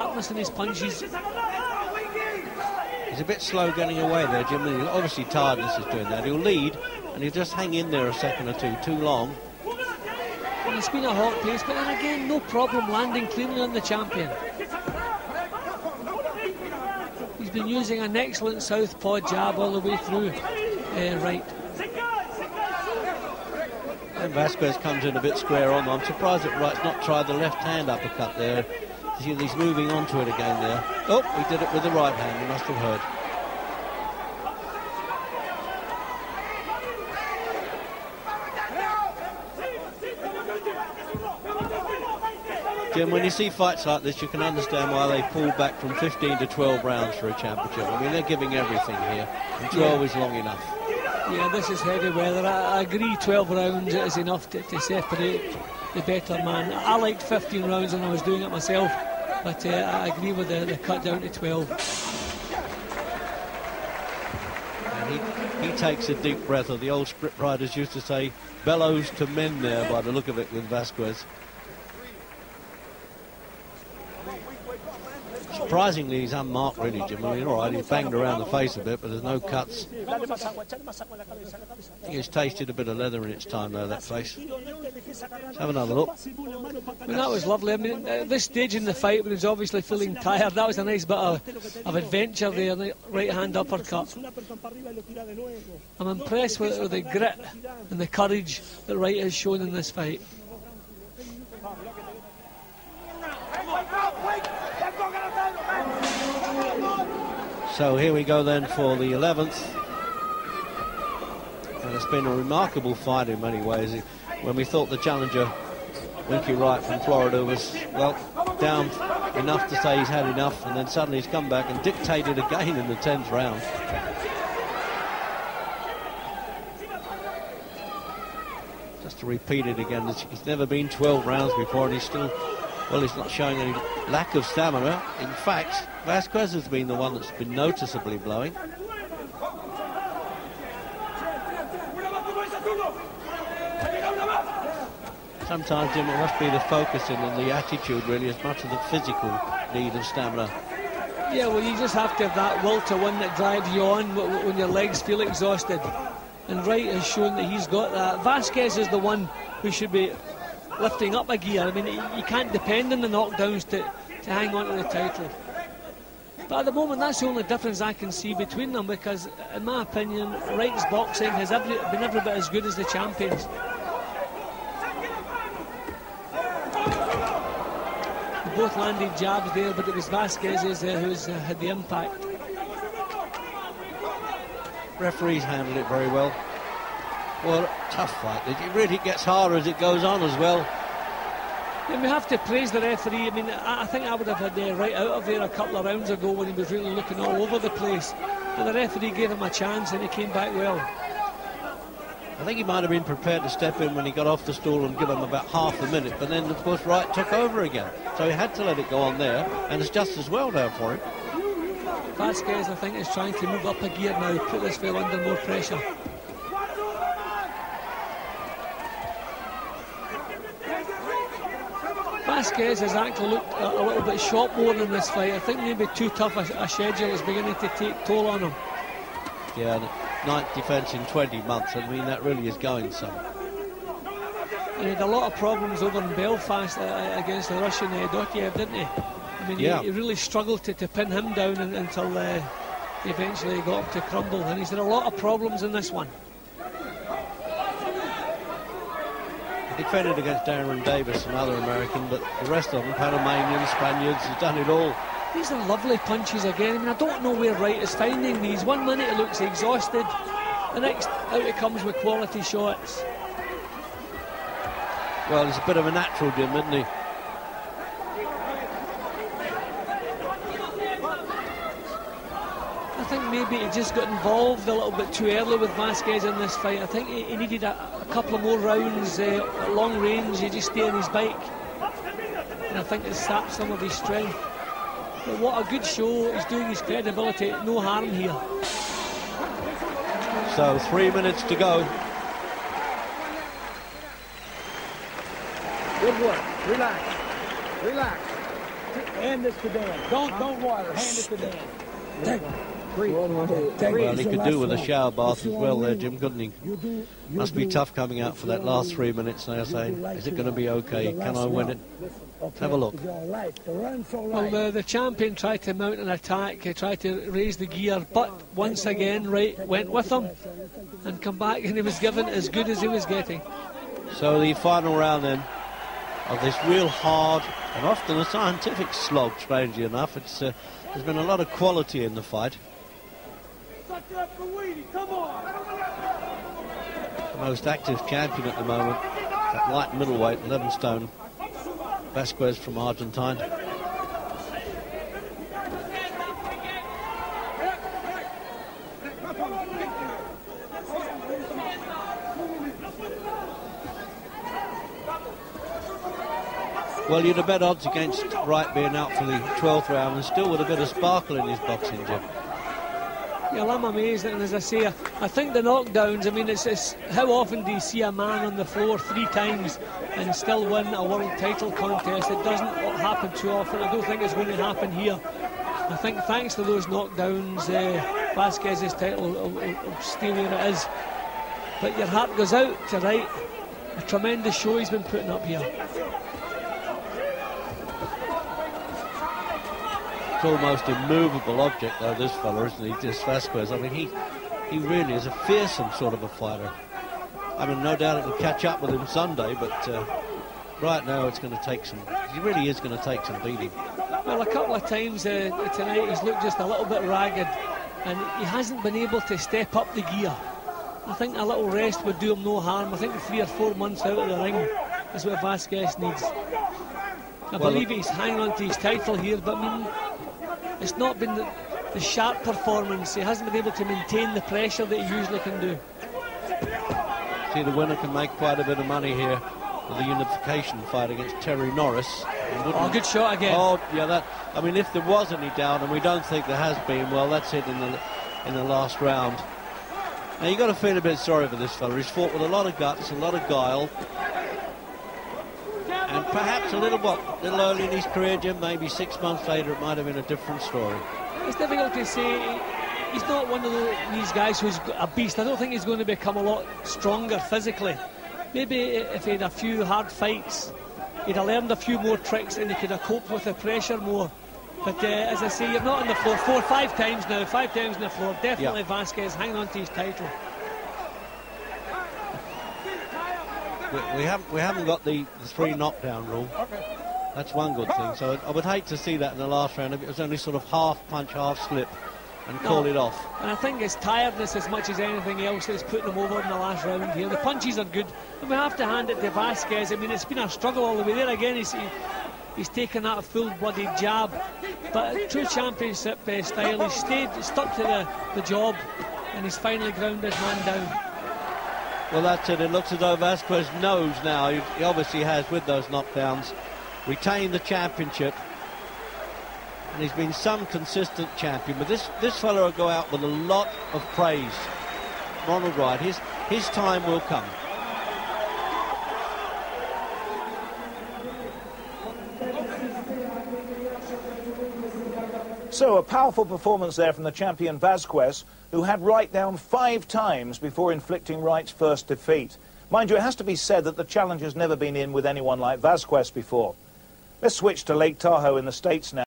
sharpness in his punches. He's a bit slow getting away there, Jim. Obviously tiredness is doing that. He'll lead and he'll just hang in there a second or two too long. And it's been a hot pace, but then again, no problem landing cleanly on the champion. He's been using an excellent southpaw jab all the way through, Wright. And Vasquez comes in a bit square on. I'm surprised that Wright's not tried the left hand uppercut there. He's moving on to it again there. Oh, he did it with the right hand. He must have heard. Jim, when you see fights like this, you can understand why they pull back from 15 to 12 rounds for a championship. I mean, they're giving everything here, and 12 is long enough. Yeah, this is heavy weather. I agree 12 rounds is enough to separate the better man. I liked 15 rounds when I was doing it myself, but I agree with the cut down to 12. And he takes a deep breath, or the old script writers used to say, bellows to men there by the look of it with Vasquez. Surprisingly, he's unmarked, really, Jim. I mean, all right, he's banged around the face a bit, but there's no cuts. I think he's tasted a bit of leather in its time, though, that face. Let's have another look. I mean, that was lovely. I mean, at this stage in the fight, when he's obviously feeling tired, that was a nice bit of adventure there, the right-hand uppercut. I'm impressed with the grit and the courage that Wright has shown in this fight. So here we go then for the 11th. And it's been a remarkable fight in many ways. When we thought the challenger, Winky Wright from Florida, was, well, down enough to say he's had enough, and then suddenly he's come back and dictated again in the 10th round. Just to repeat it again, he's never been 12 rounds before, and he's still, well, he's not showing any lack of stamina. In fact, Vasquez has been the one that's been noticeably blowing. Sometimes, Jim, it must be the focusing and the attitude, really, as much as the physical need of stamina. Yeah, well, you just have to have that will to win that drives you on when your legs feel exhausted. And Wright has shown that he's got that. Vasquez is the one who should be lifting up a gear. I mean, you can't depend on the knockdowns to hang on to the title. But at the moment, that's the only difference I can see between them, because, in my opinion, Wright's boxing has been every bit as good as the champion's. They both landed jabs there, but it was Vasquez's who's had the impact. Referees handled it very well. Well, tough fight. It really gets harder as it goes on as well. And we have to praise the referee. I mean, I think I would have had Wright out of there a couple of rounds ago when he was really looking all over the place. But the referee gave him a chance and he came back well. I think he might have been prepared to step in when he got off the stool and give him about half a minute. But then, of course, Wright took over again. So he had to let it go on there. And it's just as well now for him. Vasquez, I think, is trying to move up a gear now, put this fellow under more pressure. Vasquez has actually looked a little bit shot more in this fight. I think maybe too tough a schedule is beginning to take toll on him. Yeah, the 9th defence in 20 months. I mean, that really is going some. He had a lot of problems over in Belfast against the Russian Dokiev, didn't he? I mean, he really struggled to pin him down until he eventually got up to crumble. And he's had a lot of problems in this one. He defended against Darren Davis, another American, but the rest of them, Panamanians, Spaniards, he's done it all. These are lovely punches again. I mean, I don't know where Wright is finding these. 1 minute he looks exhausted, the next out it comes with quality shots. Well, he's a bit of a natural, Jim, isn't he? I think maybe he just got involved a little bit too early with Vasquez in this fight. I think he needed a couple of more rounds at long range. He just stay on his bike, and I think it sapped some of his strength. But what a good show. He's doing his credibility. No harm here. So 3 minutes to go. Good work. Relax. Relax. Hand this to Dan. Don't wire. Hand it to Dan. Take it. Well, he could do with a shower bath as well there, Jim, couldn't he? Must be tough coming out for that last 3 minutes, they say. Is it going to be okay? Can I win it? Let's have a look. Well, the champion tried to mount an attack, he tried to raise the gear, but once again, Wright went with him and come back, and he was given as good as he was getting. So the final round then of this real hard and often a scientific slog, strangely enough. There's been a lot of quality in the fight. The most active champion at the moment, at light middleweight, 11 stone, Vasquez from Argentine. Well, you'd have bet odds against Wright being out for the 12th round and still with a bit of sparkle in his boxing, Jim. Yeah, I'm amazed, and as I say, I think the knockdowns, I mean, it's how often do you see a man on the floor 3 times and still win a world title contest? It doesn't happen too often. I don't think it's going to happen here. I think thanks to those knockdowns, Vasquez's title will stay where it is. But your heart goes out to Wright. A tremendous show he's been putting up here. Almost immovable object though, this fella, isn't he? Just Vasquez. I mean, he really is a fearsome sort of a fighter. I mean, no doubt it'll catch up with him Sunday, but right now it's going to take some. He really is going to take some beating. Well, a couple of times tonight he's looked just a little bit ragged, and he hasn't been able to step up the gear. I think a little rest would do him no harm. I think 3 or 4 months out of the ring is what Vasquez needs. I believe he's hanging on to his title here, but I mean, it's not been the sharp performance. He hasn't been able to maintain the pressure that he usually can do. See, the winner can make quite a bit of money here with the unification fight against Terry Norris. Oh, good shot again. Oh, yeah, I mean, if there was any doubt, and we don't think there has been, well, that's it in the last round. Now, you've got to feel a bit sorry for this fella. He's fought with a lot of guts, a lot of guile. And perhaps a little early in his career, Jim, maybe 6 months later it might have been a different story. It's difficult to say. He's not one of these guys who's a beast. I don't think he's going to become a lot stronger physically. Maybe if he had a few hard fights, he'd have learned a few more tricks and he could have coped with the pressure more. But as I say, you're not on the floor 4 or 5 times now, 5 times on the floor. Definitely yeah. Vasquez hanging on to his title. We haven't got the 3 knockdown rule. That's one good thing. So I would hate to see that in the last round if it was only sort of half punch, half slip, and call it off. And I think it's tiredness as much as anything else that's putting him over in the last round here. The punches are good, and we have to hand it to Vasquez. I mean, it's been a struggle all the way there. Again, he's taken that full-blooded jab, but true championship style. He's stuck to the job, and he's finally ground his man down. Well, that's it. It looks as though Vasquez knows now. He obviously has, with those knockdowns, retained the championship. And he's been some consistent champion. But this fellow will go out with a lot of praise. Ronald Wright, his time will come. So, a powerful performance there from the champion Vasquez, who had Wright down 5 times before inflicting Wright's first defeat. Mind you, it has to be said that the challenge has never been in with anyone like Vasquez before. Let's switch to Lake Tahoe in the States now.